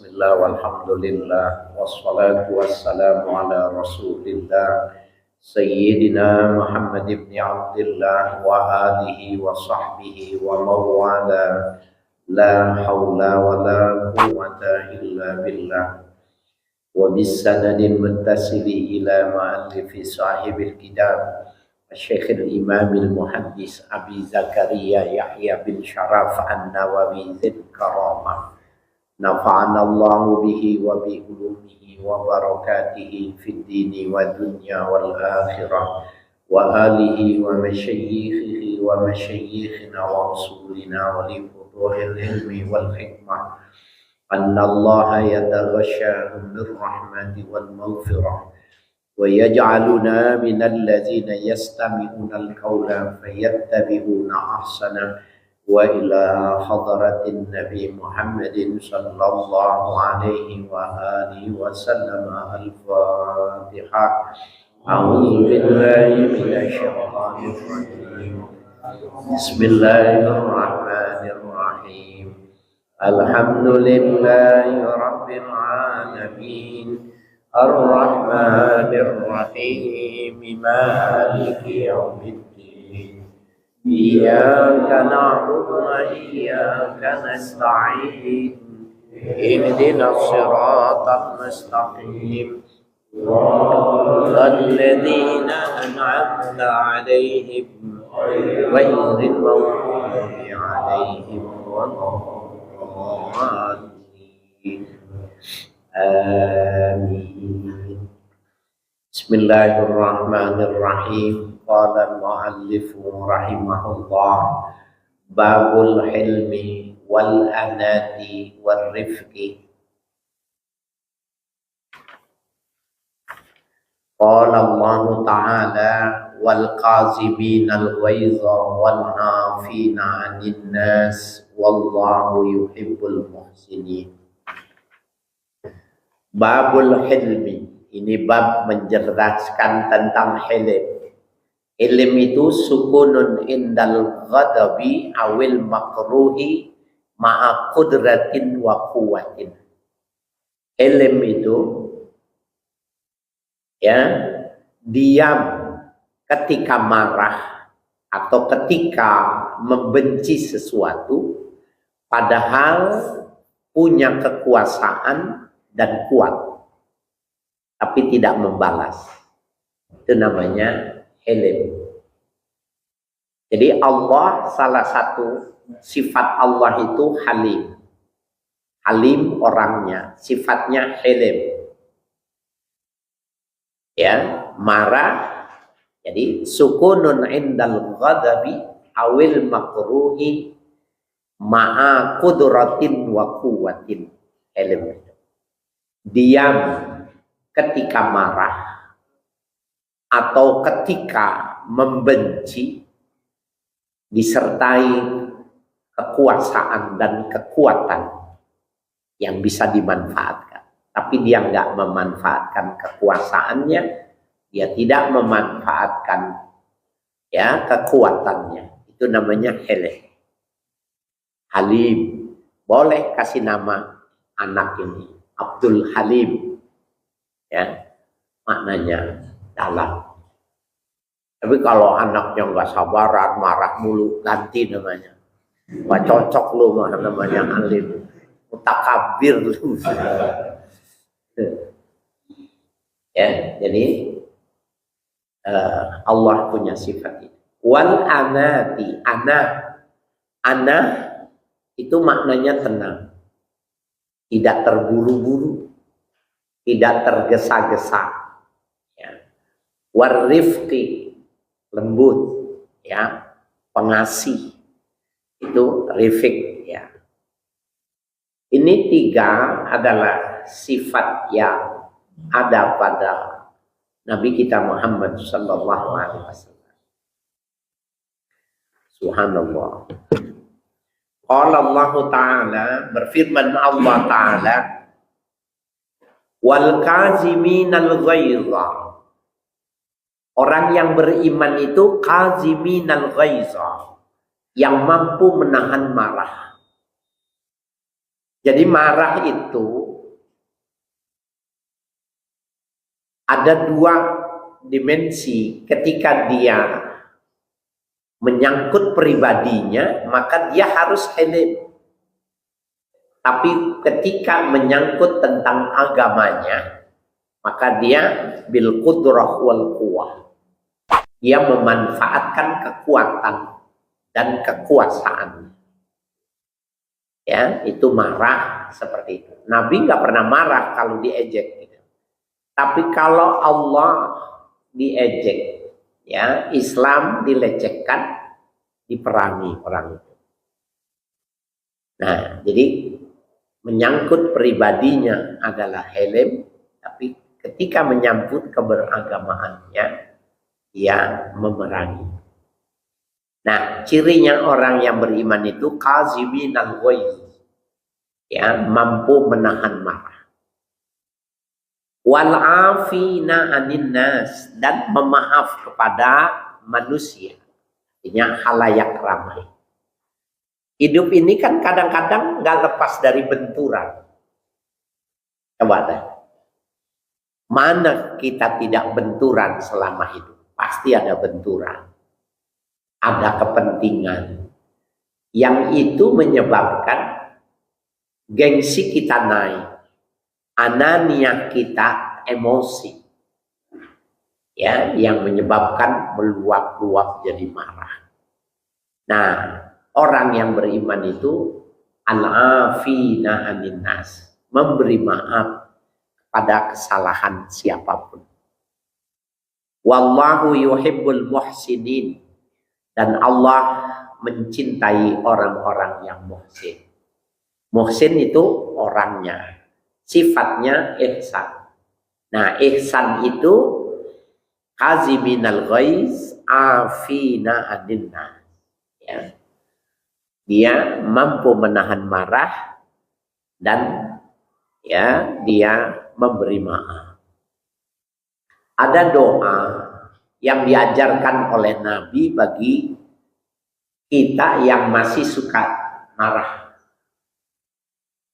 Bismillah walhamdulillah wassalatu wassalamu ala rasulillah Sayyidina Muhammad ibn Abdullah wa alihi wa sahbihi wa mawala la hawla wa la quwwata illa billah wa bisanadin muttasili ila ma'alifi sahibil kitab Syekh al-Imam al-Muhaddis Abi Zakaria Yahya bin Sharaf an-Nawawi Zid Karamah نفعنا الله به وبعلومه وبركاته في الدين والدنيا والآخرة وآله ومشايخه ومشايخنا ورسولنا ولفتوح العلم والحكمة أن الله يتغشاهم بالرحمة والمغفرة ويجعلنا من الذين يستمعون القول فيتبعون أحسنه وإلى حضرة النبي محمد صلى الله عليه وآله وسلم الفاتحة أعوذ بالله من الشيطان الرجيم بسم الله الرحمن الرحيم الحمد لله رب العالمين الرحمن الرحيم مالك يوم الدين إياك نعبد وإياك نستعين اهدنا الصراط المستقيم الذين أنعمت عليهم غير المغضوب عليهم ولا الضالين آمين بسم الله الرحمن الرحيم قال المؤلف رحمه الله باب الحلم والأنات والرفق قال الله تعالى والقاظمين الغيظ والعافين عن الناس والله يحب المحسنين babul hilmi. Ini bab menjelaskan tentang hilm. Hilm itu sukunun indal ghadabi awil makruhi ma'a qudratin wa quwwatin. Hilm itu ya diam ketika marah atau ketika membenci sesuatu padahal punya kekuasaan dan kuat tapi tidak membalas. Itu namanya hilm. Jadi Allah, salah satu sifat Allah itu halim. Halim orangnya, sifatnya hilm. Ya, marah. Jadi sukunun indal ghadabi awil makruhi ma'a qudratin wa quwwatin. Hilm. Diam ketika marah atau ketika membenci disertai kekuasaan dan kekuatan yang bisa dimanfaatkan. Tapi dia nggak memanfaatkan kekuasaannya, dia tidak memanfaatkan ya kekuatannya. Itu namanya hilm. Halim. Boleh kasih nama anak ini Abdul Halim, ya maknanya dalam. Tapi kalau anaknya nggak sabaran, marah mulu, ganti namanya. Nggak cocok lu mah namanya Halim, mutakabir lu. Ya, jadi Allah punya sifat itu. Wal anati, ana itu maknanya tenang. Tidak terburu-buru, tidak tergesa-gesa. Ya. Warifqi, lembut, ya, pengasih. Itu rifq, ya. Ini tiga adalah sifat yang ada pada Nabi kita Muhammad sallallahu alaihi wasallam. Subhanallah. Qala Allah Ta'ala, berfirman Allah Ta'ala, wal kaziminal ghaiza. Orang yang beriman itu kaziminal ghaiza, yang mampu menahan marah. Jadi marah itu ada dua dimensi. Ketika dia menyangkut pribadinya, maka dia harus halim. Tapi ketika menyangkut tentang agamanya, maka dia bil qudrah wal quwwah. Dia memanfaatkan kekuatan dan kekuasaan. Ya, itu marah seperti itu. Nabi nggak pernah marah kalau diejek. Gitu. Tapi kalau Allah diejek, ya, Islam dilecehkan, diperangi orang itu. Nah, jadi menyangkut pribadinya adalah helm, tapi ketika menyangkut keberagamaannya, dia memerangi. Nah, cirinya orang yang beriman itu kaziminal ghaiz, ya, mampu menahan marah. Wal afina anin nas, dan memaaf kepada manusia, artinya halayak ramai. Hidup ini kan kadang-kadang nggak lepas dari benturan. Coba deh. Mana kita tidak benturan selama hidup? Pasti ada benturan. Ada kepentingan. Yang itu menyebabkan gengsi kita naik. Ananiah kita emosi. Ya, yang menyebabkan meluap-luap jadi marah. Nah, orang yang beriman itu al-afina anin nas, memberi maaf pada kesalahan siapapun. Wallahu yuhibbul muhsinin, dan Allah mencintai orang-orang yang muhsin. Muhsin itu orangnya, sifatnya ihsan. Nah, ihsan itu kaziminal ghaiz afina anin nas. Ya. Dia mampu menahan marah dan ya, dia memberi maaf. Ada doa yang diajarkan oleh Nabi bagi kita yang masih suka marah.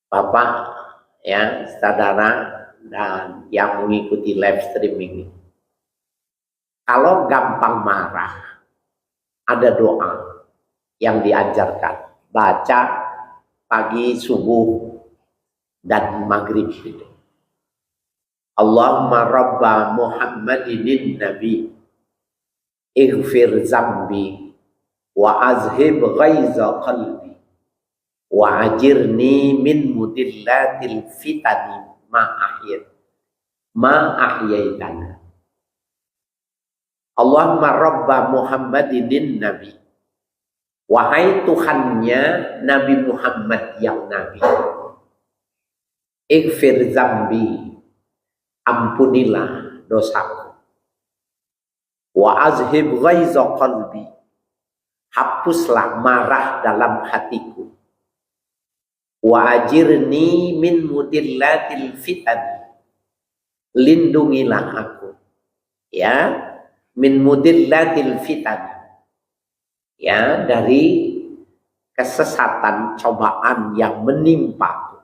Bapak, ya, saudara, dan yang mengikuti live streaming ini. Kalau gampang marah, ada doa yang diajarkan. Baca pagi, subuh, dan maghrib itu. Allahumma rabba Muhammadin nabi ighfir zambi wa azhib ghaiza qalbi wa ajirni min mudillatil fitani ma ahyaitana. Allahumma rabba Muhammadin nabi, wahai Tuhannya Nabi Muhammad yang nabi, ighfir zambi, ampunilah dosaku, wa azhib ghaiza qalbi, hapuslah marah dalam hatiku, wa ajirni min mudillatil fitan, lindungilah aku, ya, min mudillatil fitan, ya, dari kesesatan cobaan yang menimpa.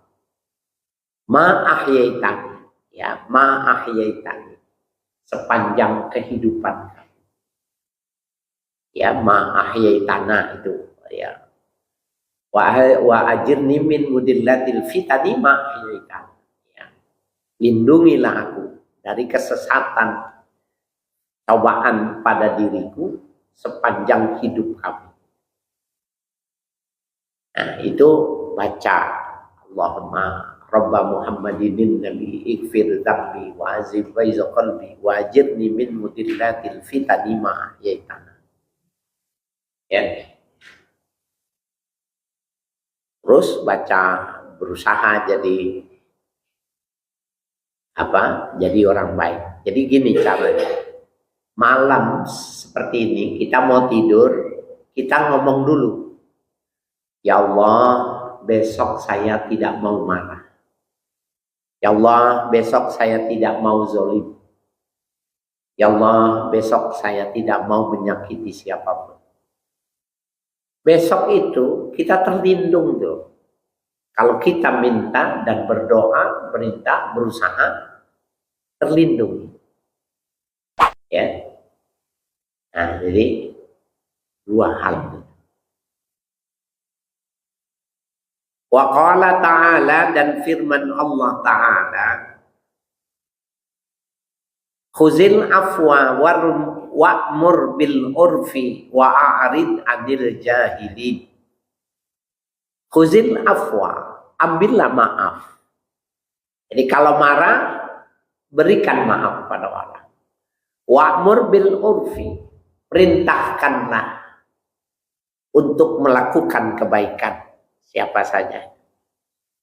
Ma ahyaitani, ya, ma ahyaitani, sepanjang kehidupan kami. Ya, ma ahyaitana itu, ya. Wa ajirni min mudillatil fitani ma ahyaitani, ya. Lindungilah aku dari kesesatan cobaan pada diriku sepanjang hidup kami. Nah, itu baca Allahumma Rabba Muhammadin nabi ighfir dzambi wa azib ghaiza qalbi wa ajirni min mudillatil fitani ma ahyaitana. Ya. Terus baca, berusaha jadi apa? Jadi orang baik. Jadi gini caranya. Malam seperti ini kita mau tidur, kita ngomong dulu. Ya Allah, besok saya tidak mau marah. Ya Allah, besok saya tidak mau zalim. Ya Allah, besok saya tidak mau menyakiti siapapun. Besok itu kita terlindung tuh. Kalau kita minta dan berdoa, berintah, berusaha, terlindungi. Ya. Nah, jadi dua hal. Wa qala ta'ala, dan firman Allah Ta'ala, khuzil afwa wa'mur bil urfi wa'arid 'anil jahilin. Khuzil afwa, ambillah maaf. Jadi kalau marah, berikan maaf pada orang. Wa'mur bil urfi, perintahkanlah untuk melakukan kebaikan siapa saja.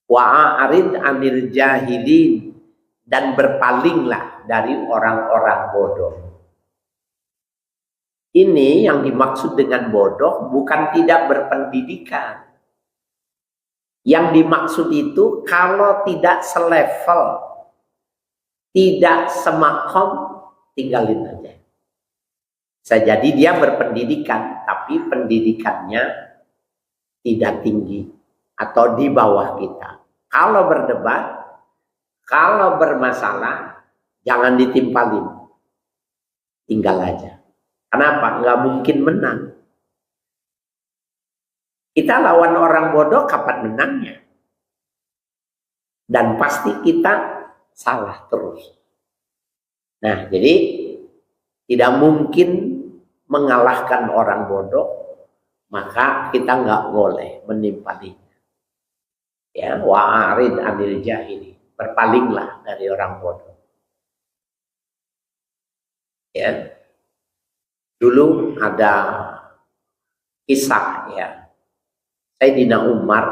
Wa'arid 'anil jahilin, dan berpalinglah dari orang-orang bodoh. Ini yang dimaksud dengan bodoh bukan tidak berpendidikan. Yang dimaksud itu kalau tidak selevel, tidak semakom, tinggalin aja. Bisa jadi dia berpendidikan, tapi pendidikannya tidak tinggi atau di bawah kita. Kalau berdebat, kalau bermasalah, jangan ditimpalin. Tinggal aja. Kenapa? Nggak mungkin menang. Kita lawan orang bodoh, kapan menangnya? Dan pasti kita salah terus. Nah, jadi tidak mungkin mengalahkan orang bodoh, maka kita nggak boleh menimpalinya. Ya, wa'arid 'anil jahili, berpalinglah dari orang bodoh. Ya, dulu ada kisah ya, Sayyidina Umar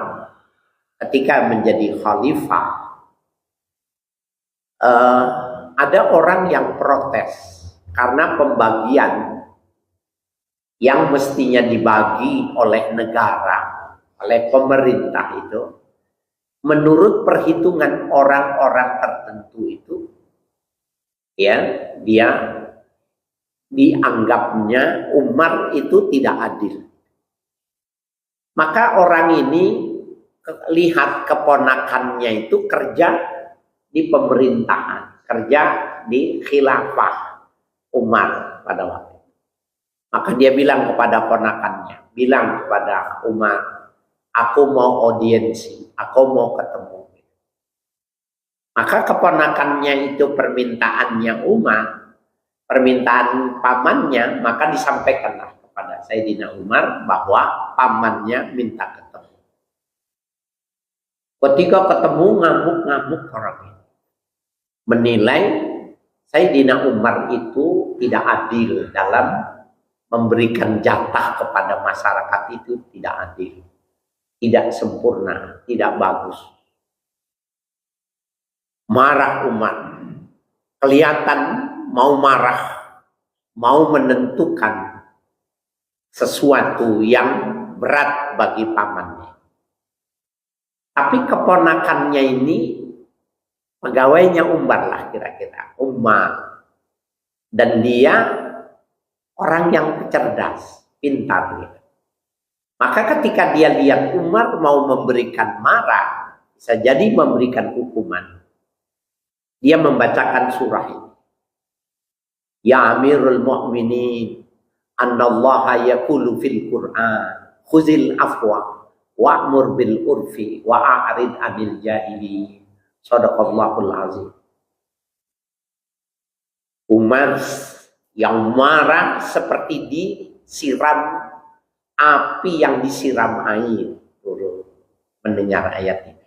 ketika menjadi khalifah, ada orang yang protes karena pembagian yang mestinya dibagi oleh negara, oleh pemerintah itu, menurut perhitungan orang-orang tertentu itu, ya, dia dianggapnya Umar itu tidak adil. Maka orang ini lihat keponakannya itu kerja di pemerintahan, kerja di khilafah Umar pada waktu itu. Maka dia bilang kepada ponakannya, bilang kepada Umar, aku mau audiensi, aku mau ketemu. Maka keponakannya itu permintaannya Umar, permintaan pamannya, maka disampaikanlah kepada Sayyidina Umar bahwa pamannya minta ketemu. Ketika ketemu, ngamuk-ngamuk orang ini, menilai Sayyidina Umar itu tidak adil dalam memberikan jatah kepada masyarakat, itu tidak adil, tidak sempurna, tidak bagus. Marah Umar, kelihatan mau marah, mau menentukan sesuatu yang berat bagi pamannya. Tapi keponakannya ini, pegawainya Umar lah kira-kira, Umar. Dan dia orang yang cerdas, pintar gitu. Maka ketika dia lihat Umar mau memberikan marah, bisa jadi memberikan hukuman, dia membacakan surah ini. Ya Amirul Mu'minin, Annallaha yaqulu fil Qur'an, khuzil afwa wa'mur bil urfi wa'arid 'anil jahili. Shadaqallahul azim. Umar yang marah seperti disiram api yang disiram air, turun mendengar ayat ini.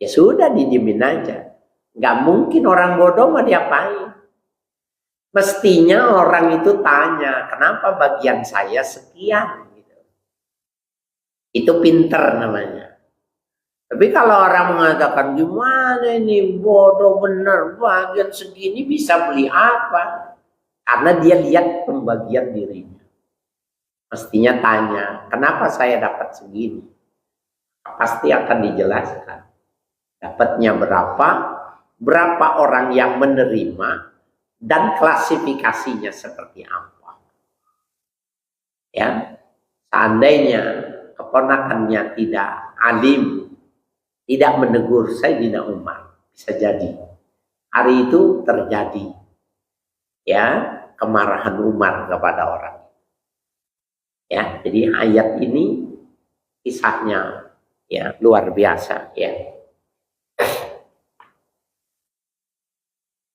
Ya sudah, didiemin aja. Nggak mungkin orang bodoh mau diapain. Mestinya orang itu tanya, kenapa bagian saya sekian? Gitu. Itu pinter namanya. Tapi kalau orang mengatakan, gimana ini bodoh bener, bagian segini bisa beli apa? Karena dia lihat pembagian dirinya. Mestinya tanya, kenapa saya dapat segini? Pasti akan dijelaskan. Dapatnya berapa? Berapa orang yang menerima? Dan klasifikasinya seperti apa. Ya, seandainya keponakannya tidak alim, tidak menegur Sayyidina Umar. Bisa jadi hari itu terjadi ya kemarahan Umar kepada orang. Ya, jadi ayat ini kisahnya ya luar biasa ya.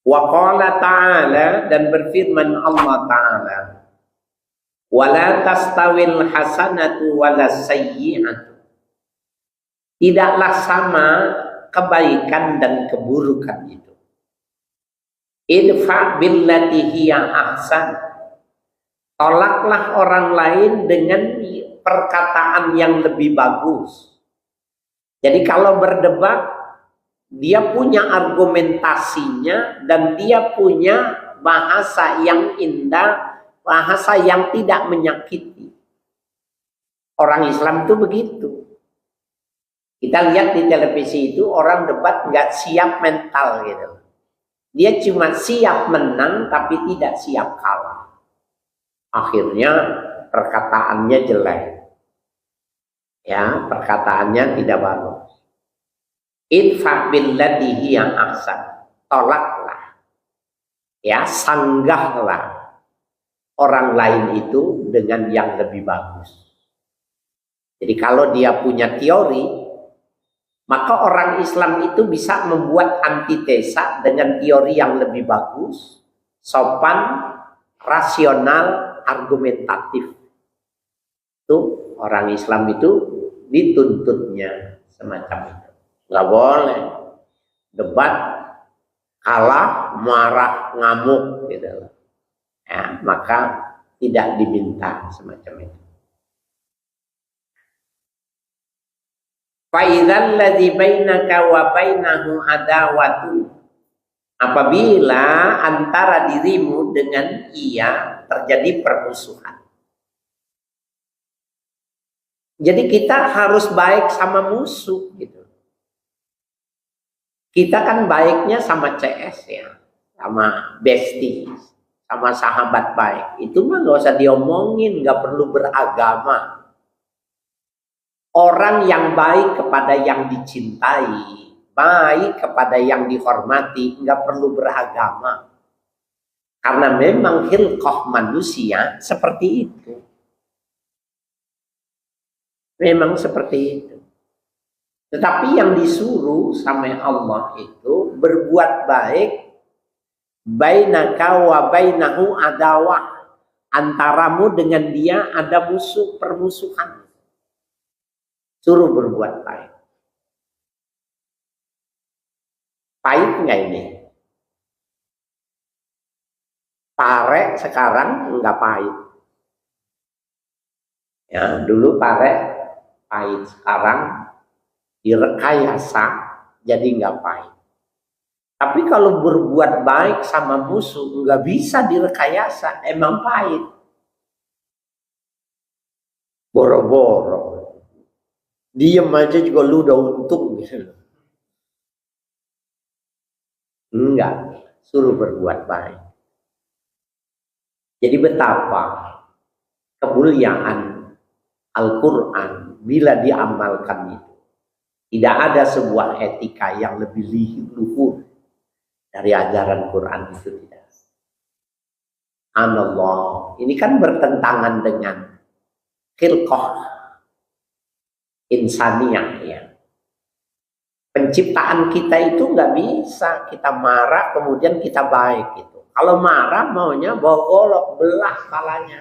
Wa qala ta'ala, dan berfirman Allah Ta'ala, wala tastawil hasanatu wala sayyi'atu, tidaklah sama kebaikan dan keburukan itu. Idfa billati hiya ahsan, tolaklah orang lain dengan perkataan yang lebih bagus. Jadi kalau berdebat, dia punya argumentasinya dan dia punya bahasa yang indah, bahasa yang tidak menyakiti. Orang Islam itu begitu. Kita lihat di televisi itu orang debat nggak siap mental gitu. Dia cuma siap menang tapi tidak siap kalah. Akhirnya perkataannya jelek. Ya, perkataannya tidak bagus. Idfa billati hiya ahsan, tolaklah, ya sanggahlah orang lain itu dengan yang lebih bagus. Jadi kalau dia punya teori, maka orang Islam itu bisa membuat antitesa dengan teori yang lebih bagus, sopan, rasional, argumentatif. Itu orang Islam itu dituntutnya semacam itu. Nggak boleh debat kalah, marah, ngamuk gitu. Ya, maka tidak diminta semacam itu. Fa idzal ladzi bainaka wa bainahu adawatu, apabila antara dirimu dengan ia terjadi permusuhan. Jadi kita harus baik sama musuh gitu. Kita kan baiknya sama CS ya, sama bestie, sama sahabat baik. Itu mah gak usah diomongin, gak perlu beragama. Orang yang baik kepada yang dicintai, baik kepada yang dihormati, gak perlu beragama. Karena memang hilqah manusia seperti itu. Memang seperti itu. Tetapi yang disuruh sama Allah itu berbuat baik, bainaka wa bainahu adawah, antaramu dengan dia ada musuh, permusuhan. Suruh berbuat baik. Pahit nggak ini? Pare sekarang nggak pahit. Ya, dulu pare pahit, sekarang direkayasa jadi nggak pahit. Tapi kalau berbuat baik sama musuh nggak bisa direkayasa, emang pahit. Boro-boro, diem aja juga lu udah untung gitu. Enggak, suruh berbuat baik. Jadi betapa kemuliaan Al-Quran bila diamalkan itu. Tidak ada sebuah etika yang lebih luhur dari ajaran Quran itu tidak. Subhanallah, ini kan bertentangan dengan khilqah insaniyah ya. Penciptaan kita itu nggak bisa kita marah kemudian kita baik gitu. Kalau marah maunya bawa golok belah kepalanya.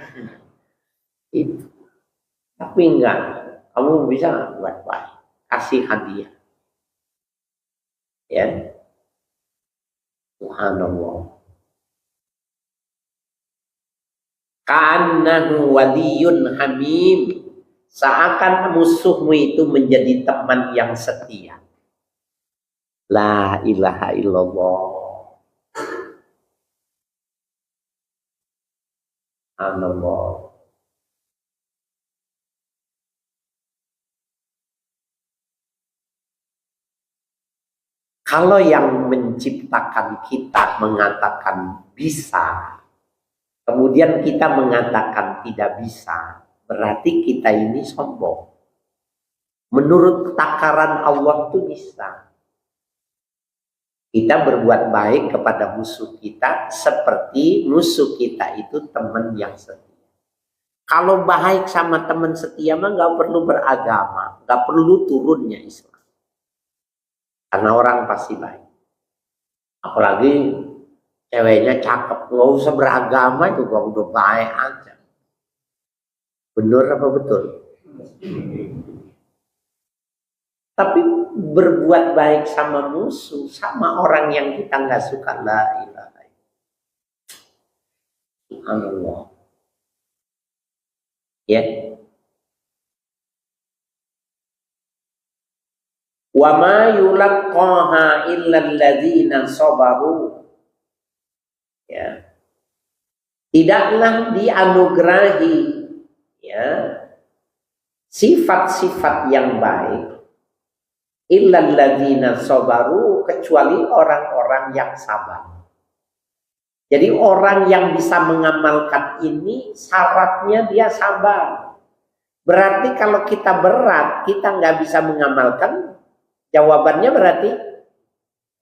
Itu. Tapi enggak, kamu bisa buat baik. Kasih hadiah. Ya. Subhanallah. Ka'annahu waliyun hamim. Seakan musuhmu itu menjadi teman yang setia. La ilaha illallah. Subhanallah. Kalau yang menciptakan kita mengatakan bisa, kemudian kita mengatakan tidak bisa, berarti kita ini sombong. Menurut takaran Allah tuh bisa. Kita berbuat baik kepada musuh kita seperti musuh kita itu teman yang setia. Kalau baik sama teman setia mah nggak perlu beragama, nggak perlu turunnya Islam. Karena orang pasti baik. Apalagi ceweknya cakep, nggak usah beragama juga udah baik aja. Bener apa betul? Tapi berbuat baik sama musuh, sama orang yang kita nggak suka, la ilaha illallah. Ya. Wa ma yulaqqaha illa alladzina sabaru. Ya. Tidaklah dianugerahi ya sifat-sifat yang baik illal ladzina sabaru, kecuali orang-orang yang sabar. Jadi orang yang bisa mengamalkan ini syaratnya dia sabar. Berarti kalau kita berat, kita nggak bisa mengamalkan, jawabannya berarti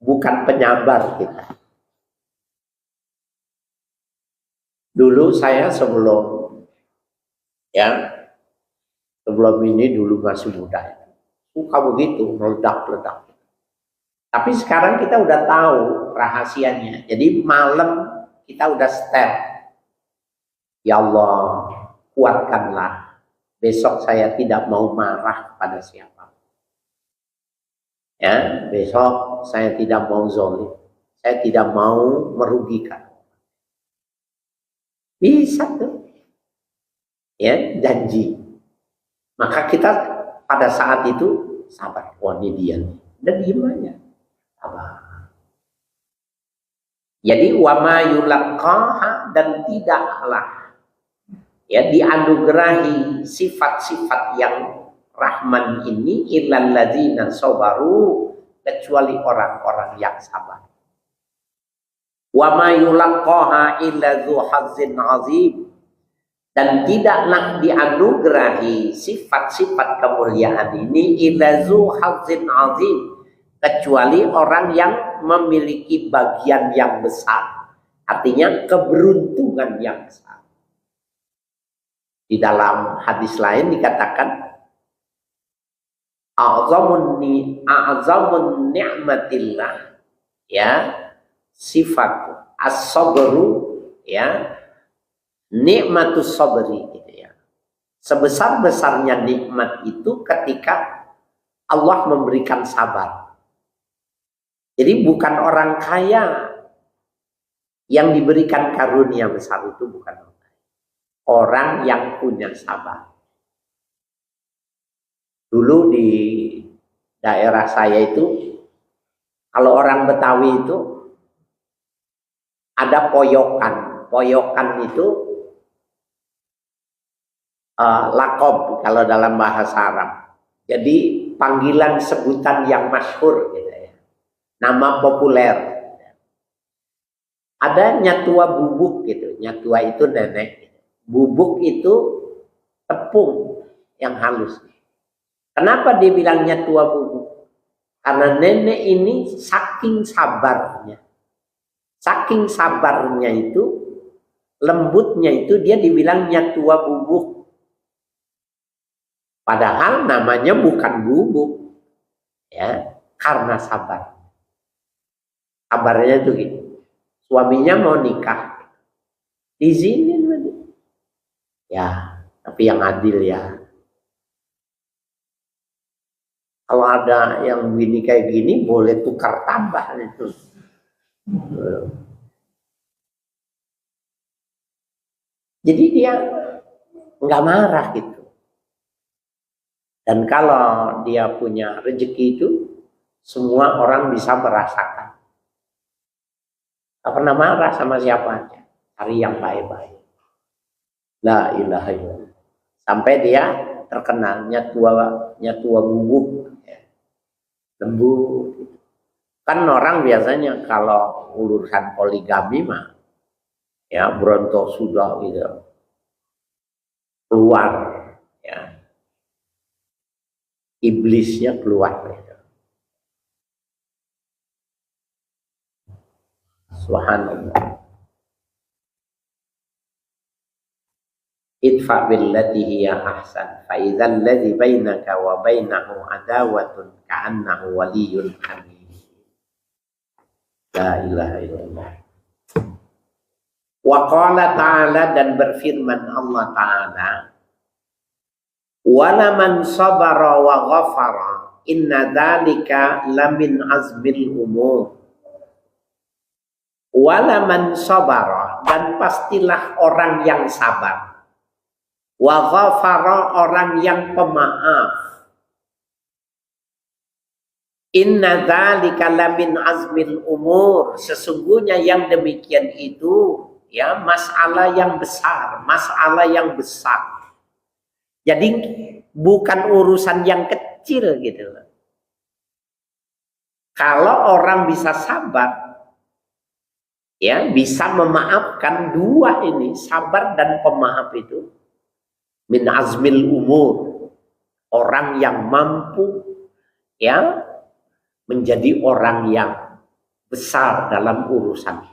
bukan penyabar kita. Dulu saya sebelum ini dulu masih muda ya. Suka begitu, meledak-ledak. Tapi sekarang kita udah tahu rahasianya. Jadi malam kita udah step. Ya Allah, kuatkanlah. Besok saya tidak mau marah pada siapa. Ya, besok saya tidak mau zalim. Saya tidak mau merugikan. Bisa tuh. Ya, janji. Maka kita pada saat itu sabar, wah ini dia, dan diem aja, sabar. Jadi wama yulaqqaha, dan tidaklah ya dianugerahi sifat-sifat yang Rahman ini illal ladzina sabaru, kecuali orang-orang yang sabar. Wama yulaqqaha illa dzu hazzin azim, dan tidaklah dianugerahi sifat-sifat kemuliaan ini illa dzu hazzin azim, kecuali orang yang memiliki bagian yang besar, artinya keberuntungan yang besar. Di dalam hadis lain dikatakan a'zamun ni'matillah, ya, sifat as-sabru, ya, nikmatus sabri gitu ya. Sebesar-besarnya nikmat itu ketika Allah memberikan sabar. Jadi bukan orang kaya yang diberikan karunia besar, itu bukan orang yang punya sabar. Dulu di daerah saya itu, kalau orang Betawi itu ada poyokan. Poyokan itu lakob kalau dalam bahasa Arab. Jadi panggilan sebutan yang masyhur gitu ya. Nama populer. Ada nyatua bubuk gitu. Nyatua itu nenek. Bubuk itu tepung yang halus. Kenapa dia bilang nyatua bubuk? Karena nenek ini saking sabarnya. Saking sabarnya itu, lembutnya itu, dia dibilang nyatua bubuk. Padahal namanya bukan bubuk, ya, karena sabar. Sabarnya itu gitu. Suaminya mau nikah, izinin, ya, tapi yang adil ya. Kalau ada yang begini kayak gini, boleh tukar tambah itu. Jadi dia nggak marah gitu. Dan kalau dia punya rezeki itu, semua orang bisa merasakan. Gak pernah marah sama siapa aja. Cari yang baik-baik. La ilaha illallah. Sampai dia terkenal nyatua bubuk. Ya. Lembut. Gitu. Kan orang biasanya kalau urusan poligami mah, ya berontok sudah gitu. Keluar. Ya. iblisnya keluar. Subhanallah. Idfa billati hiya ahsan fa idzal ladzi bainaka wa bainahu adawatun ka'annahu waliyyun hamim. La ilaha illallah. Wa qala ta'ala, dan berfirman Allah Ta'ala, wala man sabara wa ghafara inna dzalika lamin azmil umur. Wala man sabara, dan pastilah orang yang sabar, wa ghafara, orang yang pemaaf. Inna dzalika lamin azmil umur, sesungguhnya yang demikian itu ya masalah yang besar, masalah yang besar. Jadi bukan urusan yang kecil gitu loh. Kalau orang bisa sabar, ya bisa memaafkan, dua ini, sabar dan pemaaf itu min azmil umur, orang yang mampu ya menjadi orang yang besar dalam urusan.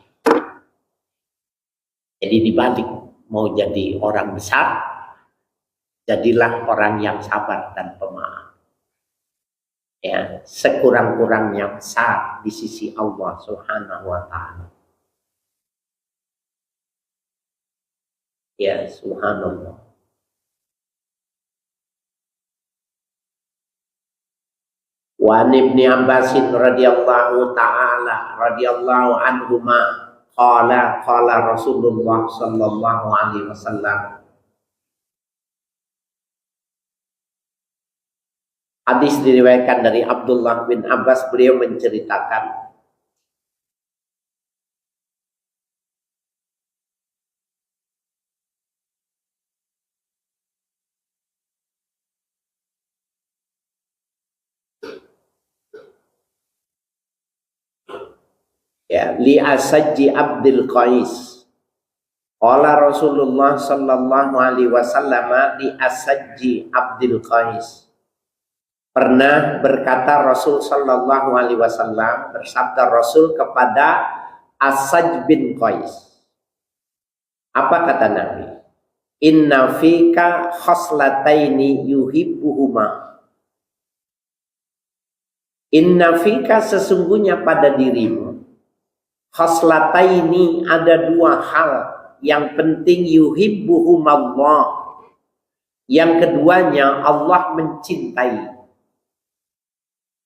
Jadi dibalik, mau jadi orang besar, jadilah orang yang sabar dan pemaaf. Ya, sekurang-kurangnya besar di sisi Allah Subhanahu wa Ta'ala. Ya, subhanallah. Wa Ibnu Abbas radhiyallahu ta'ala radhiyallahu anhuma qala Rasulullah sallallahu alaihi wasallam. Hadis diriwayatkan dari Abdullah bin Abbas, beliau menceritakan, ya, li Asajji Abdul Qais. Qala Rasulullah sallallahu alaihi wasallam li Asajji Abdul Qais. Pernah berkata Rasul sallallahu alaihi wasallam, bersabda Rasul kepada Asaj bin Qais. Apa kata Nabi? Inna fika khoslataini yuhibbuhuma. Inna fika, sesungguhnya pada dirimu, khoslataini, ada dua hal yang penting, yuhibbuhumallah, yang keduanya Allah mencintai.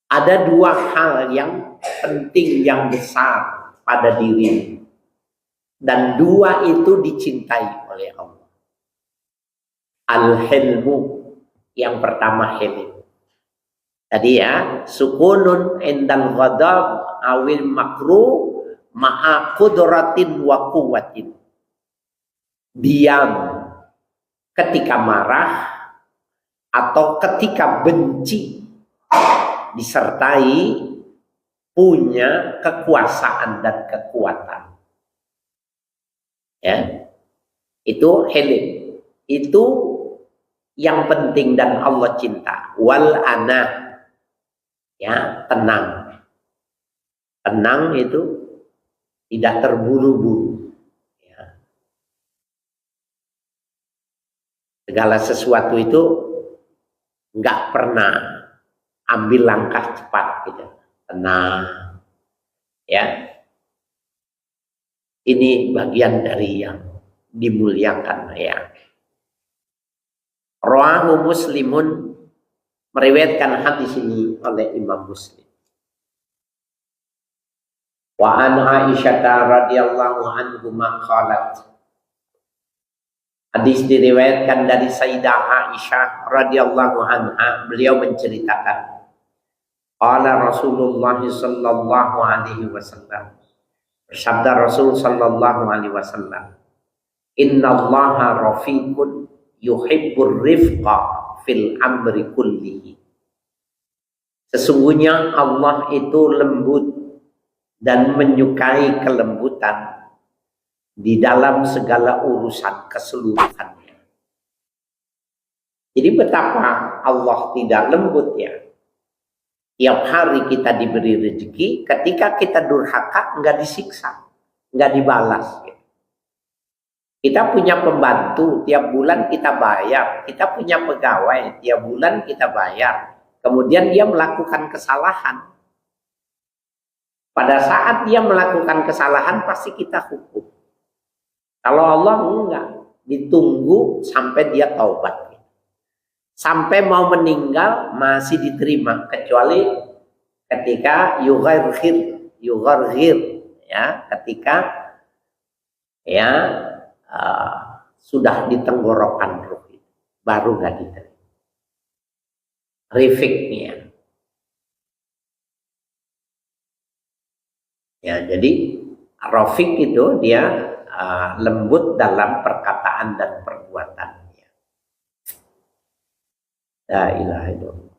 Ada dua hal yang penting, yang besar pada dirimu, dan dua itu dicintai oleh Allah. Al-hilmu, yang pertama hilm. Tadi ya, sukunun indal ghadab awil makruh ma'a qudratin wa quwwatin. Diam ketika marah atau ketika benci, disertai punya kekuasaan dan kekuatan. Ya, itu hilm. Itu yang penting dan Allah cinta. Wal ana, ya, tenang. Tenang itu tidak terburu-buru. Ya. Segala sesuatu itu nggak pernah ambil langkah cepat gitu. Tenang. Ya. Ini bagian dari yang dimuliakan ya. Rawahu Muslimun, meriwayatkan hadis ini oleh Imam Muslim. Wa an Aisyah radhiyallahu anhuma qalat. Hadis diriwayatkan dari Sayyidah Aisyah radhiyallahu anha, beliau menceritakan, qala Rasulullah sallallahu alaihi wasallam, bersabda Rasul sallallahu alaihi wasallam, innallaha rafiqun yuhibbur rifqa fil amri kullihi. Sesungguhnya Allah itu lembut dan menyukai kelembutan di dalam segala urusan keseluruhannya. Jadi betapa Allah tidak lembut ya. Tiap hari kita diberi rezeki, ketika kita durhaka nggak disiksa, nggak dibalas. Kita punya pembantu, tiap bulan kita bayar. Kita punya pegawai, tiap bulan kita bayar. Kemudian dia melakukan kesalahan. Pada saat dia melakukan kesalahan pasti kita hukum. Kalau Allah enggak, ditunggu sampai dia taubat. Sampai mau meninggal masih diterima, kecuali ketika yugharghir ya, ketika ya sudah ditenggorokan ruh baru nggak diterima. Rifiknya ya, jadi Rafiq itu dia lembut dalam perkataan dan perbuatannya. La ilaha illallah.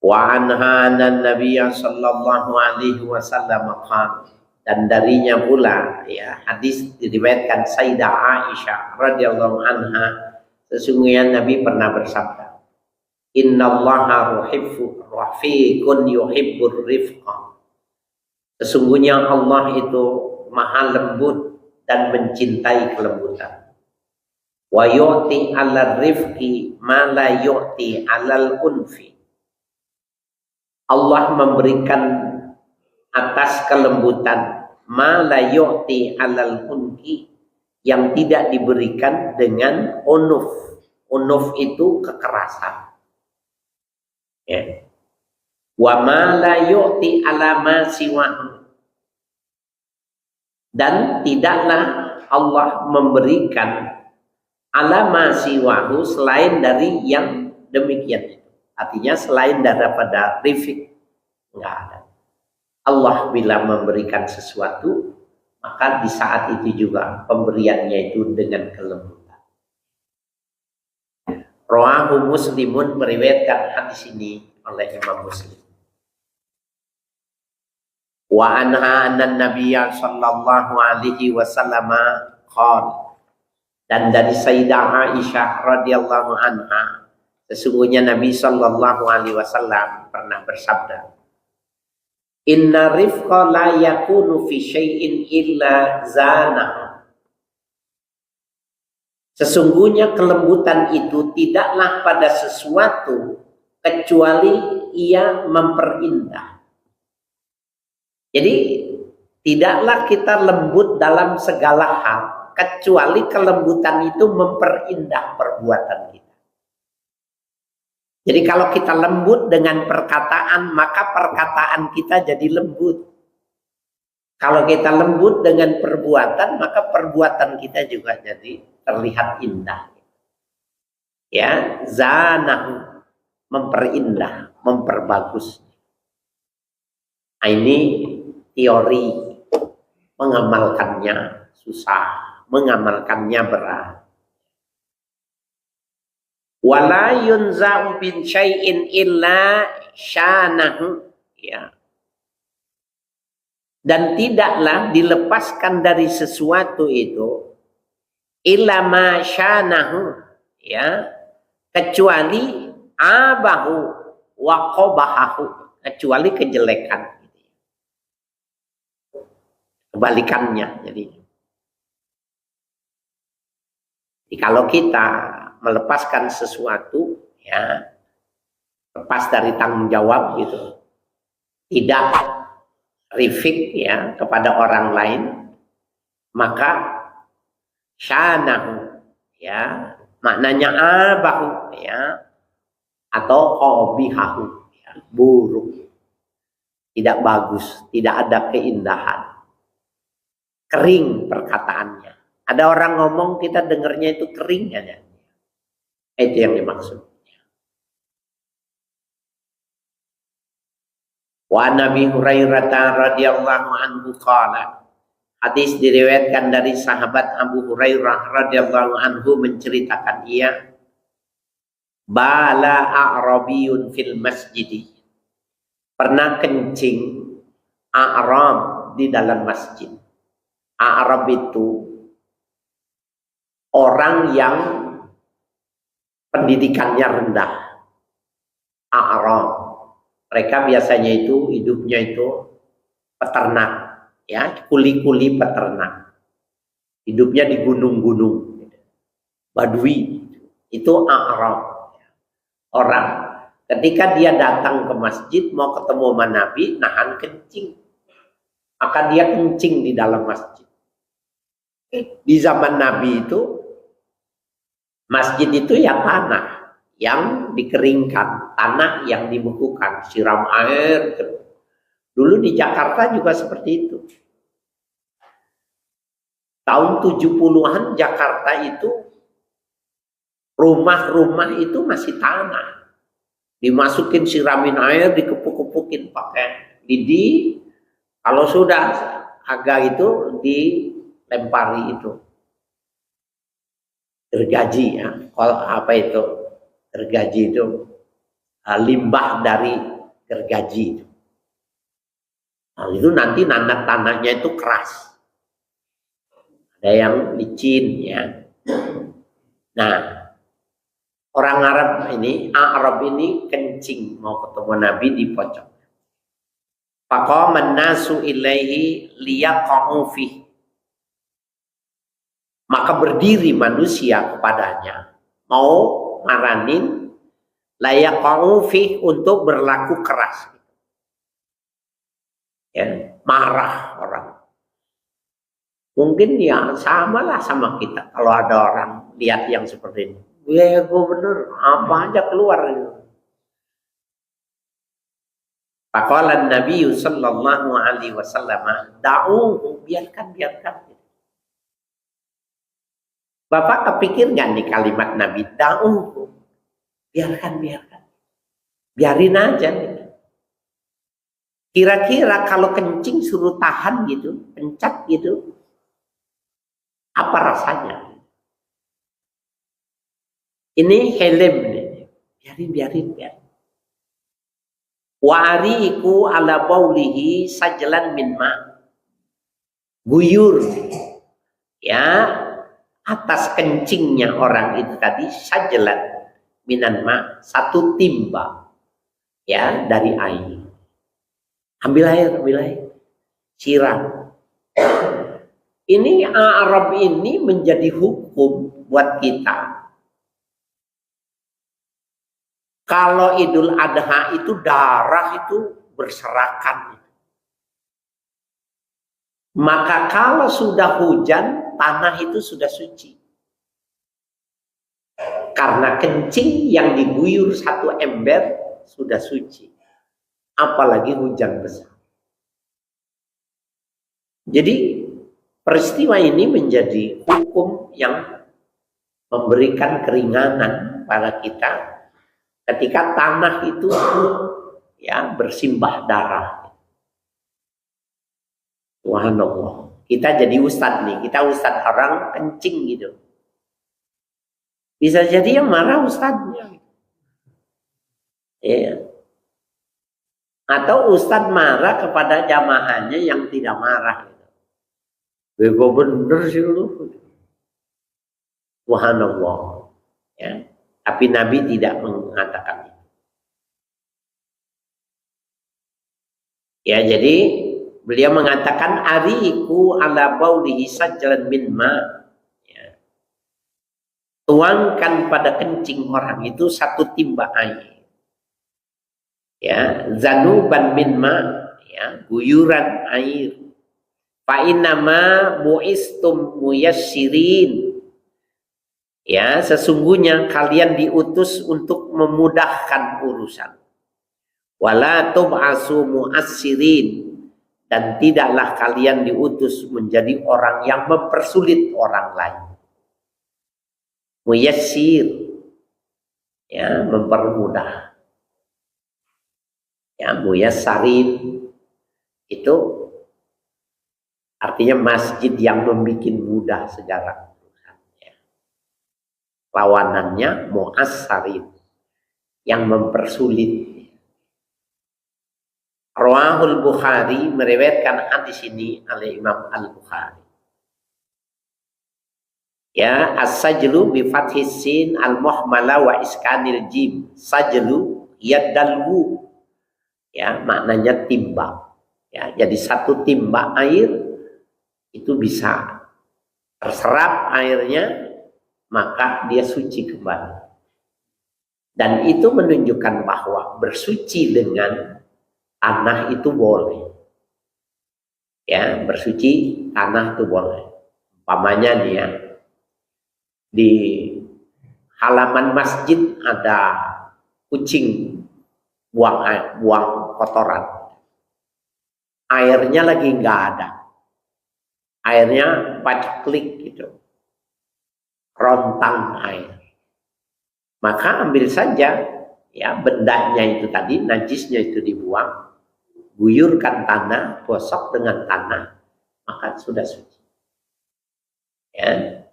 Wa anha anna Nabiy sallallahu alaihi wasallam qala, dan darinya pula ya hadis diriwayatkan Sayyidah Aisyah radhiyallahu anha, sesungguhnya Nabi pernah bersabda, innallaha rafiqun yuhibbur rifqa, sesungguhnya Allah itu maha lembut dan mencintai kelembutan. Wa yu'ti 'alal rifqi ma la yu'ti 'alal unfi, Allah memberikan atas kelembutan ma la yu'ti 'alal unki, yang tidak diberikan dengan unuf. Unuf itu kekerasan. Ya. Wa ma la yu'ti 'ala ma siwahu, dan tidaklah Allah memberikan 'ala ma siwahu selain dari yang demikian itu. Artinya selain daripada rifik enggak ada. Allah bila memberikan sesuatu, maka di saat itu juga pemberiannya itu dengan kelembutan. Rawahu Muslimun, meriwayatkan hadis ini oleh Imam Muslim. Wa anha anna Nabiyya sallallahu alaihi wasallam qala, dan dari Sayyidah Aisyah radhiyallahu anha, sesungguhnya Nabi sallallahu alaihi wasallam pernah bersabda, inna rifqa la yakunu fi syai'in illa zanahu, sesungguhnya kelembutan itu tidaklah pada sesuatu kecuali ia memperindah. Jadi tidaklah kita lembut dalam segala hal kecuali kelembutan itu memperindah perbuatan kita. Jadi kalau kita lembut dengan perkataan, maka perkataan kita jadi lembut. Kalau kita lembut dengan perbuatan, maka perbuatan kita juga jadi terlihat indah. Ya, zanah, memperindah, memperbagus. Nah, ini teori, mengamalkannya susah, mengamalkannya berat. Wala yunza'u bin syai'in illa syanahu, ya. Dan tidaklah dilepaskan dari sesuatu itu illa ma syanahu, ya, kecuali abahu wa qabahahu, kecuali kejelekan. Kebalikannya. Jadi kalau kita melepaskan sesuatu, ya, lepas dari tanggung jawab gitu, tidak rifik ya kepada orang lain, maka syanahu, ya, maknanya abahu, ya, atau qabihahu, ya, buruk, tidak bagus, tidak ada keindahan, kering perkataannya. Ada orang ngomong kita dengarnya itu kering aja. Itu yang dimaksud. Wa Nabi Hurairah radhiyallahu anhu qala, hadis diriwayatkan dari sahabat Abu Hurairah radhiyallahu anhu menceritakan, ia bala a'rabiyun fil masjid, pernah kencing A'rab di dalam masjid. A'rab itu orang yang pendidikannya rendah. A'rab. Mereka biasanya itu hidupnya itu peternak, ya, kuli-kuli peternak. Hidupnya di gunung-gunung. Badui itu A'rab. Orang ketika dia datang ke masjid mau ketemu sama Nabi, nahan kencing. Maka dia kencing di dalam masjid. Di zaman Nabi itu masjid itu ya tanah yang dikeringkan, tanah yang dibekukan, siram air. Dulu di Jakarta juga seperti itu. Tahun 70-an Jakarta itu rumah-rumah itu masih tanah. Dimasukin siramin air, dikepuk-kepukin pakai lidi. Kalau sudah agak itu dilempari itu. Gergaji ya. Kalau apa itu? Gergaji itu limbah dari gergaji itu. Nah, itu nanti tanahnya itu keras. Ada yang licin ya. Nah, orang Arab ini kencing mau ketemu Nabi di pojok. Faqaman nasu ilaihi liyaqa'u fihi. Maka berdiri manusia kepadanya mau maranin layaqa'u fihi untuk berlaku keras. Ya, marah orang. Mungkin ya samalah sama kita kalau ada orang lihat yang seperti ini. Ya bener, apa aja keluar. Faqala Nabi sallallahu alaihi wasallam, da'uhu, biarkan. Bapak kepikir nggak nih kalimat Nabi, da'uhu, biarkan. Biarin aja. Kira-kira kalau kencing suruh tahan gitu, pencet gitu, apa rasanya? Ini helm nih. Biarin. Wa'ariku ala baulihi sajlan min ma. Guyur. Ya, atas kencingnya orang itu tadi sajlan minan ma, satu timba. Ya, dari air. Ambil air. Siram. Ini Arab ini menjadi hukum buat kita. Kalau Idul Adha itu darah itu berserakan. Maka kalau sudah hujan, tanah itu sudah suci. Karena kencing yang diguyur satu ember sudah suci. Apalagi hujan besar. Jadi peristiwa ini menjadi hukum yang memberikan keringanan pada kita ketika tanah itu ya bersimbah darah. Subhanallah. Kita jadi ustadz nih, kita ustadz orang kencing gitu. Bisa jadi yang marah ustadznya. Ya. Atau ustadz marah kepada jamaahnya yang tidak marah. Bego bener sih lu. Subhanallah. Ya. Tapi Nabi tidak mengatakan itu. Ya, jadi beliau mengatakan ariku ala baulihi sajlan min ma. Ya. Tuangkan pada kencing orang itu satu timba air. Ya, zanuban min ma, ya, guyuran air. Fa innama buistum muyassirin. Ya, sesungguhnya kalian diutus untuk memudahkan urusan. Wala tub'asu mu'assirin, dan tidaklah kalian diutus menjadi orang yang mempersulit orang lain. Muyassir, ya, mempermudah. Ya, muyassarin itu artinya masjid yang membuat mudah segala urusan. Ya. Lawanannya mu'assarin, yang mempersulit. Rawahul Bukhari, meriwayatkan hadis ini oleh Imam Al-Bukhari. Ya, as-sajlu bi fathis sin al-muhmala wa iskanil jim. Sajlu yadalwu. Ya, maknanya timba. Ya, jadi satu timba air itu bisa terserap airnya, maka dia suci kembali. Dan itu menunjukkan bahwa bersuci dengan tanah itu boleh. Ya, bersuci tanah itu boleh. Umpamanya nih ya, di halaman masjid ada kucing buang kotoran. Airnya lagi nggak ada. Airnya paceklik gitu. Rontang air. Maka ambil saja ya bendanya itu tadi, najisnya itu dibuang, guyurkan tanah, gosok dengan tanah, maka sudah suci. Ya,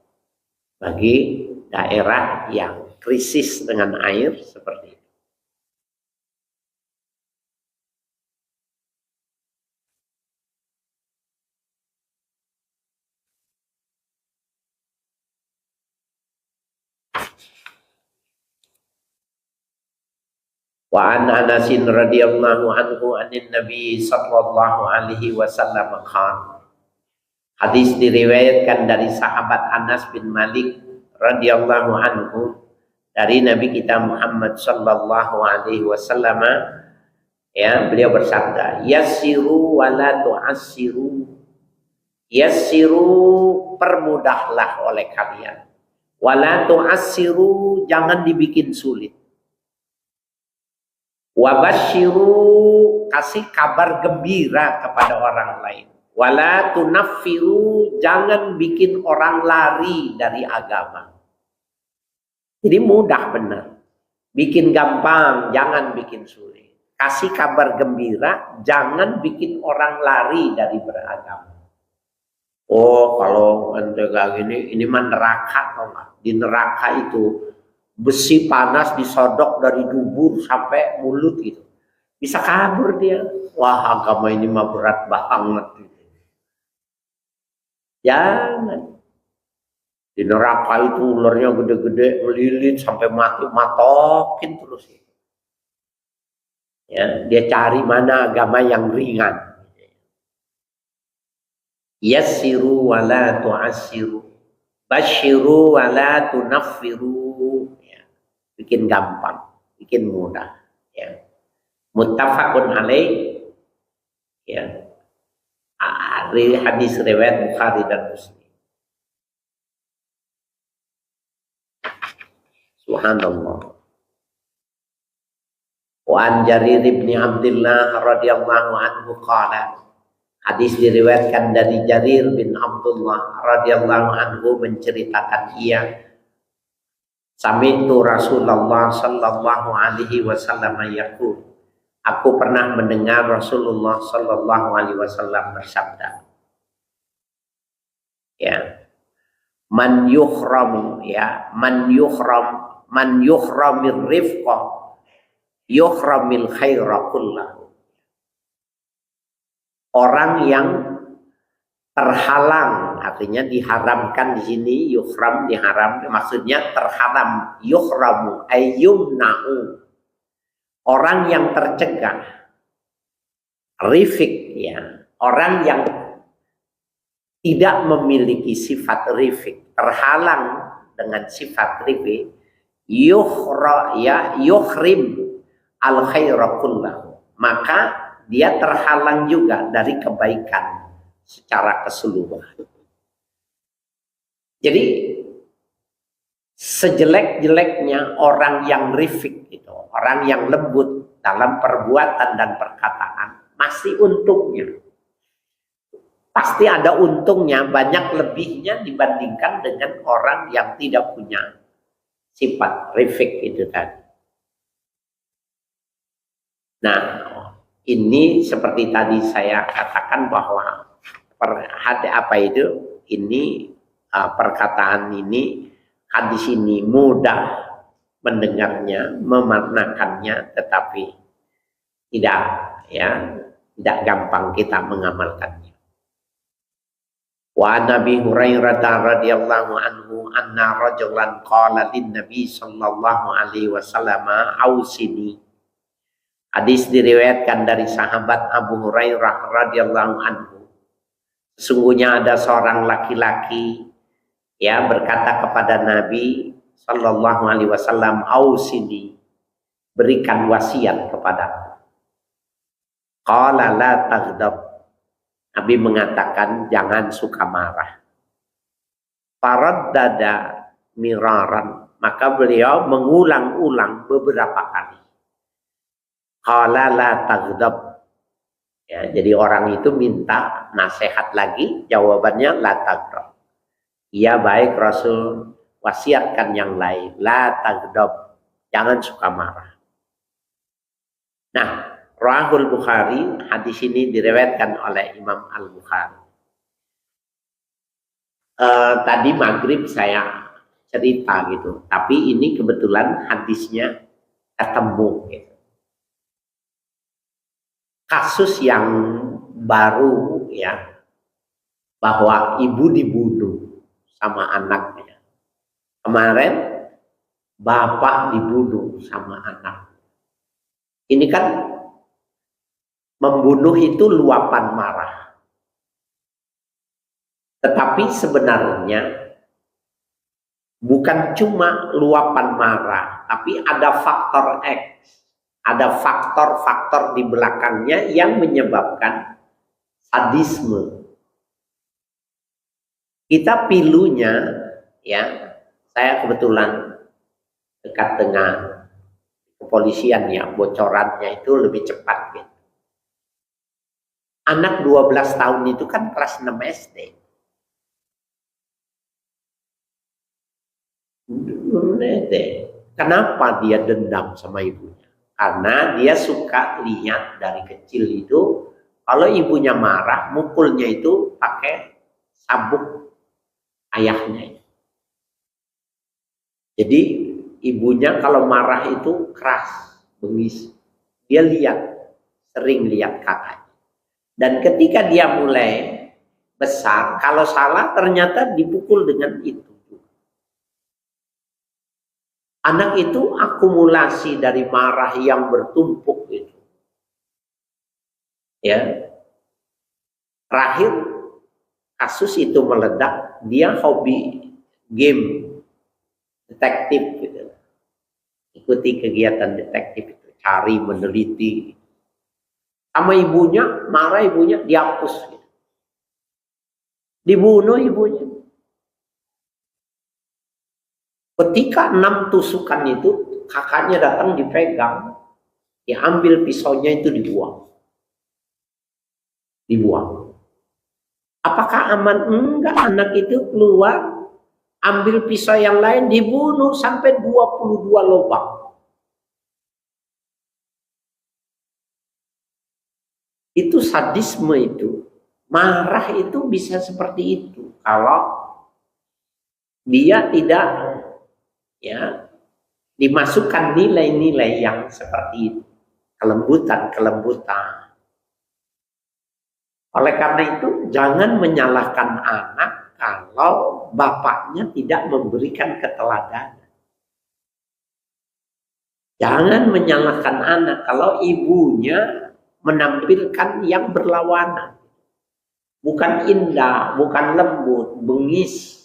bagi daerah yang krisis dengan air seperti itu. Wa an Anasin radhiyallahu anhu anin Nabi sallallahu alaihi wasallam qala. Hadis diriwayatkan dari sahabat Anas bin Malik radhiyallahu anhu dari Nabi kita Muhammad sallallahu alaihi wasallam, ya, beliau bersabda, yassiru wala tu'assiru. Yassiru, permudahlah oleh kalian. Wala tu'assiru, jangan dibikin sulit. Wabashiru, kasih kabar gembira kepada orang lain. Wala tunaffiru, jangan bikin orang lari dari agama. Jadi mudah benar. Bikin gampang, jangan bikin sulit. Kasih kabar gembira, jangan bikin orang lari dari beragama. Oh, kalau ente kayak gini, ini mah neraka, tau nggak? Di neraka itu besi panas disodok dari dubur sampai mulut gitu. Bisa kabur dia. Wah, agama ini mah berat banget gitu. Jangan. Di neraka itu ularnya gede-gede, melilit sampai mati, matokin terus. Ya, dia cari mana agama yang ringan. Yassiru wala tu'assiru. Basyiru wala tunaffiru. Ya, bikin gampang, bikin mudah. Ya. Muttafaqun alaih. Ya. Hadis riwayat Bukhari dan Muslim. Subhanallah. Wa an Jarir bin Abdullah radhiyallahu anhu qala. Hadis diriwayatkan dari Jarir bin Abdullah radhiyallahu anhu menceritakan ia sami'tu Rasulullah sallallahu alaihi wasallam yaqul. Aku pernah mendengar Rasulullah sallallahu alaihi wasallam bersabda. Ya. Man yuhram, ya, man yuhramir rifqa yuhramil khaira kullahu. Orang yang terhalang, artinya diharamkan di sini, yuhram diharam, maksudnya terharam, yuhramu ayyumna'u. Orang yang tercegah, rifik, ya, orang yang tidak memiliki sifat rifik, terhalang dengan sifat rifik, yuhrim al khaira kullahu, maka dia terhalang juga dari kebaikan secara keseluruhan. Jadi sejelek-jeleknya orang yang rifik itu, orang yang lembut dalam perbuatan dan perkataan, masih untungnya. Pasti ada untungnya, banyak lebihnya dibandingkan dengan orang yang tidak punya sifat rifik itu tadi. Nah, ini seperti tadi saya katakan bahwa perkataan ini, hadis ini mudah mendengarnya, memaknakannya, tetapi tidak, ya, Tidak gampang kita mengamalkannya. Wa Nabi Hurairah radhiyallahu anhu anna rajulan qala lin Nabi sallallahu alaihi wasallam ausini. Hadis diriwayatkan dari sahabat Abu Hurairah radhiyallahu anhu. Sesungguhnya ada seorang laki-laki ya berkata kepada Nabi sallallahu alaihi wasallam, ausini, berikan wasiat kepadaku. Qala la taghdab. Nabi mengatakan jangan suka marah. Faraddada miraran, maka beliau mengulang-ulang beberapa kali. Qala la taghdab. Ya, jadi orang itu minta nasihat lagi, jawabannya la taghdab. Iya baik Rasul, wasiatkan yang lain, la taghdab, jangan suka marah. Nah, Rawahul Bukhari, hadis ini diriwayatkan oleh Imam Al-Bukhari. Tadi maghrib saya cerita gitu, tapi ini kebetulan hadisnya ketemu gitu. Kasus yang baru ya, bahwa ibu dibunuh sama anaknya. Kemarin bapak dibunuh sama anak. Ini kan membunuh itu luapan marah. Tetapi sebenarnya bukan cuma luapan marah, tapi ada faktor X. Ada faktor-faktor di belakangnya yang menyebabkan sadisme. Kita pilunya, ya, saya kebetulan dekat dengan kepolisian ya, bocorannya itu lebih cepat gitu. Anak 12 tahun itu kan kelas 6 SD. Kenapa dia dendam sama ibunya? Karena dia suka lihat dari kecil itu, kalau ibunya marah, mukulnya itu pakai sabuk ayahnya. Jadi ibunya kalau marah itu keras, bengis. Dia sering lihat kakaknya. Dan ketika dia mulai besar, kalau salah ternyata dipukul dengan itu. Anak itu akumulasi dari marah yang bertumpuk itu. Ya. Terakhir kasus itu meledak, dia hobi game detektif gitu. Ikuti kegiatan detektif itu, cari, meneliti. Sama ibunya, marah ibunya, dihapus. Gitu. Dibunuh ibunya. Ketika 6 tusukan itu, kakaknya datang dipegang, diambil pisaunya itu dibuang. Dibuang. Apakah aman? Enggak, anak itu keluar, ambil pisau yang lain, dibunuh sampai 22 lubang. Itu sadisme itu. Marah itu bisa seperti itu. Kalau dia tidak ya dimasukkan nilai-nilai yang seperti itu. Kelembutan. Oleh karena itu jangan menyalahkan anak kalau bapaknya tidak memberikan keteladanan. Jangan menyalahkan anak kalau ibunya menampilkan yang berlawanan. Bukan indah, bukan lembut, bengis.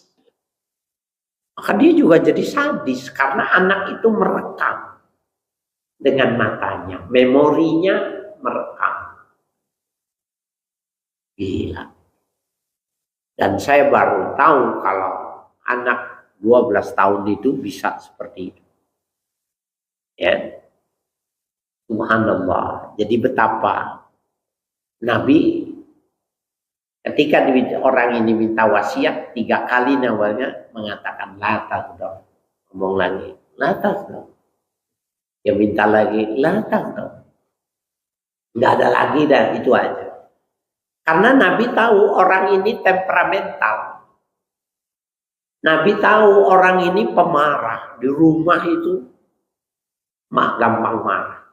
Maka dia juga jadi sadis karena anak itu merekam dengan matanya. Memorinya merekam. Gila. Dan saya baru tahu kalau anak 12 tahun itu bisa seperti itu. Ya. Subhanallah. Jadi betapa Nabi ketika orang ini minta wasiat 3 kali awalnya mengatakan la taghdab. Ngomong lagi, la taghdab. Ya minta lagi, la taghdab. Enggak ada lagi dah, itu aja. Karena Nabi tahu orang ini temperamental. Nabi tahu orang ini pemarah. Di rumah itu gampang marah.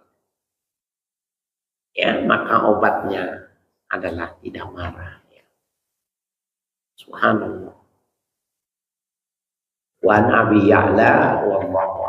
ya maka obatnya adalah tidak marah. Ya. Subhanallah. Wa Nabi Ya'la wallahu